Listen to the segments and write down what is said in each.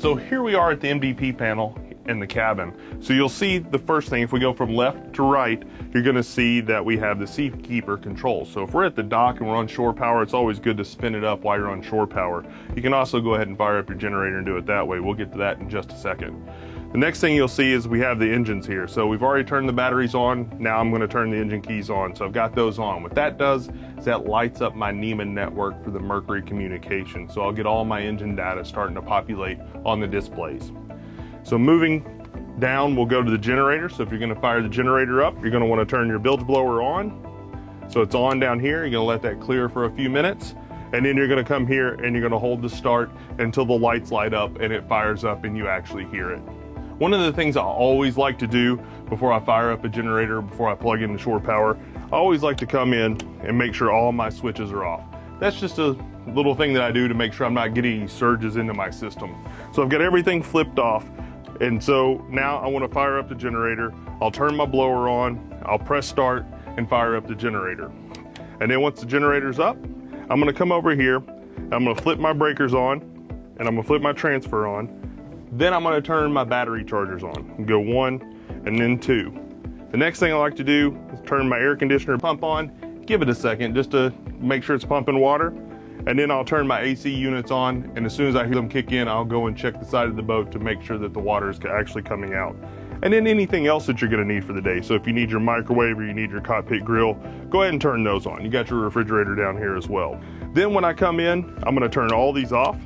So here we are at the MDP panel in the cabin. So you'll see the first thing, if we go from left to right, you're gonna see that we have the Seakeeper controls. So if we're at the dock and we're on shore power, it's always good to spin it up while you're on shore power. You can also go ahead and fire up your generator and do it that way. We'll get to that in just a second. The next thing you'll see is we have the engines here. So we've already turned the batteries on. Now I'm gonna turn the engine keys on. So I've got those on. What that does is that lights up my Neiman network for the Mercury communication. So I'll get all my engine data starting to populate on the displays. So moving down, we'll go to the generator. So if you're gonna fire the generator up, you're gonna wanna turn your bilge blower on. So it's on down here. You're gonna let that clear for a few minutes. And then you're gonna come here and you're gonna hold the start until the lights light up and it fires up and you actually hear it. One of the things I always like to do before I fire up a generator, before I plug in the shore power, I always like to come in and make sure all my switches are off. That's just a little thing that I do to make sure I'm not getting any surges into my system. So I've got everything flipped off. And so now I want to fire up the generator. I'll turn my blower on, I'll press start and fire up the generator. And then once the generator's up, I'm going to come over here, I'm going to flip my breakers on, and I'm going to flip my transfer on. Then I'm going to turn my battery chargers on. Go 1 and then 2. The next thing I like to do is turn my air conditioner pump on, give it a second just to make sure it's pumping water. And then I'll turn my AC units on, and as soon as I hear them kick in, I'll go and check the side of the boat to make sure that the water is actually coming out. And then anything else that you're going to need for the day. So if you need your microwave or you need your cockpit grill, go ahead and turn those on. You got your refrigerator down here as well. Then when I come in, I'm going to turn all these off.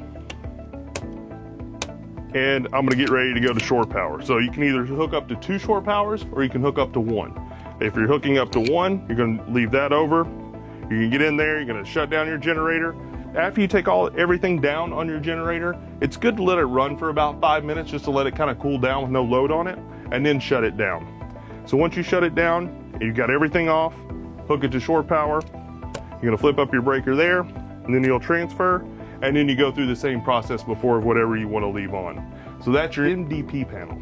And I'm gonna get ready to go to shore power. So you can either hook up to 2 shore powers or you can hook up to 1. If you're hooking up to 1, you're gonna leave that over. You can get in there, you're gonna shut down your generator. After you take everything down on your generator, it's good to let it run for about 5 minutes just to let it kind of cool down with no load on it, and then shut it down. So once you shut it down, you've got everything off, hook it to shore power, you're gonna flip up your breaker there, and then you'll transfer, and then you go through the same process before of whatever you want to leave on. So that's your MDP panel.